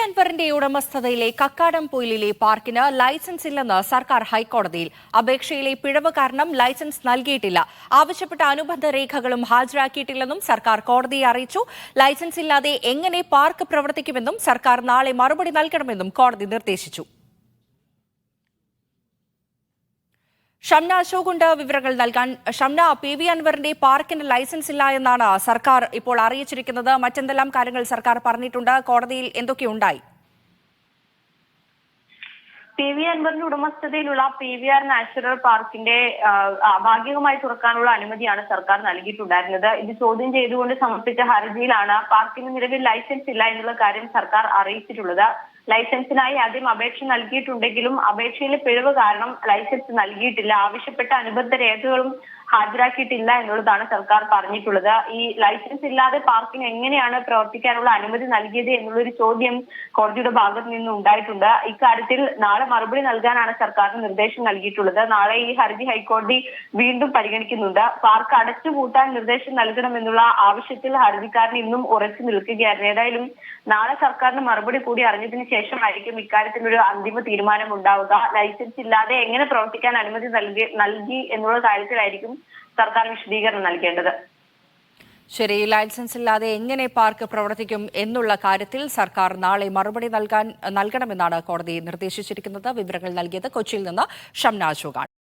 അൻവറിന്റെ ഉടമസ്ഥതയിലെ കക്കാടംപൊയിലിലെ പാർക്കിന് ലൈസൻസ് ഇല്ലെന്ന് സർക്കാർ ഹൈക്കോടതിയിൽ. അപേക്ഷയിലെ പിഴവ് കാരണം ലൈസൻസ് നൽകിയിട്ടില്ല. ആവശ്യപ്പെട്ട അനുബന്ധ രേഖകളും ഹാജരാക്കിയിട്ടില്ലെന്നും സർക്കാർ കോടതിയെ അറിയിച്ചു. ലൈസൻസ് ഇല്ലാതെ എങ്ങനെ പാർക്ക് പ്രവർത്തിക്കുമെന്നും സർക്കാർ നാളെ മറുപടി നൽകണമെന്നും കോടതി നിർദ്ദേശിച്ചു. ഷംന അശോകുണ്ട് വിവരങ്ങൾ നൽകാൻ. ഷംന, PV അൻവറിന്റെ പാർക്കിന് ലൈസൻസ് ഇല്ല എന്നാണ് സർക്കാർ ഇപ്പോൾ അറിയിച്ചിരിക്കുന്നത്. മറ്റെന്തെല്ലാം കാര്യങ്ങൾ സർക്കാർ പറഞ്ഞിട്ടുണ്ട്? കോടതിയിൽ എന്തൊക്കെയുണ്ടായി? PV അൻവറിന്റെ ഉടമസ്ഥതയിലുള്ള PVR നാച്ചുറൽ പാർക്കിന്റെ ഭാഗികമായി തുറക്കാനുള്ള അനുമതിയാണ് സർക്കാർ നൽകിയിട്ടുണ്ടായിരുന്നത്. ഇത് ചോദ്യം ചെയ്തുകൊണ്ട് സമർപ്പിച്ച ഹർജിയിലാണ് പാർക്കിന് നിലവിൽ ലൈസൻസ് ഇല്ല എന്നുള്ള കാര്യം സർക്കാർ അറിയിച്ചിട്ടുള്ളത്. ലൈസൻസിനായി ആദ്യം അപേക്ഷ നൽകിയിട്ടുണ്ടെങ്കിലും അപേക്ഷയിലെ പിഴവ് കാരണം ലൈസൻസ് നൽകിയിട്ടില്ല. ആവശ്യപ്പെട്ട അനുബന്ധ രേഖകളും ഹാജരാക്കിയിട്ടില്ല എന്നുള്ളതാണ് സർക്കാർ പറഞ്ഞിട്ടുള്ളത്. ഈ ലൈസൻസ് ഇല്ലാതെ പാർക്കിന് എങ്ങനെയാണ് പ്രവർത്തിക്കാനുള്ള അനുമതി നൽകിയത് എന്നുള്ളൊരു ചോദ്യം കോടതിയുടെ ഭാഗത്ത് നിന്ന് ഉണ്ടായിട്ടുണ്ട്. ഇക്കാര്യത്തിൽ നാളെ മറുപടി നൽകാനാണ് സർക്കാരിന് നിർദ്ദേശം നൽകിയിട്ടുള്ളത്. നാളെ ഈ ഹർജി ഹൈക്കോടതി വീണ്ടും പരിഗണിക്കുന്നുണ്ട്. പാർക്ക് അടച്ചുപൂട്ടാൻ നിർദ്ദേശം നൽകണമെന്നുള്ള ആവശ്യത്തിൽ ഹർജിക്കാരൻ ഇന്നും ഉറച്ചു നിൽക്കുകയായിരുന്നു. ഏതായാലും നാളെ സർക്കാരിന് മറുപടി കൂടി അറിഞ്ഞതിന് ശേഷമായിരിക്കും ഇക്കാര്യത്തിലൊരു അന്തിമ തീരുമാനം ഉണ്ടാവുക. ലൈസൻസ് ഇല്ലാതെ എങ്ങനെ പ്രവർത്തിക്കാൻ അനുമതി നൽകി എന്നുള്ള കാര്യത്തിലായിരിക്കും സർക്കാർ വിശദീകരണം നൽകേണ്ടത്. ശരി, ലൈസൻസ് ഇല്ലാതെ എങ്ങനെ പാർക്ക് പ്രവർത്തിക്കും എന്നുള്ള കാര്യത്തിൽ സർക്കാർ നാളെ മറുപടി നൽകണമെന്നാണ് കോടതി നിർദ്ദേശിച്ചിരിക്കുന്നത്. വിവരങ്ങൾ നൽകിയത് കൊച്ചിയിൽ നിന്ന് ഷംന അശോകാണ്.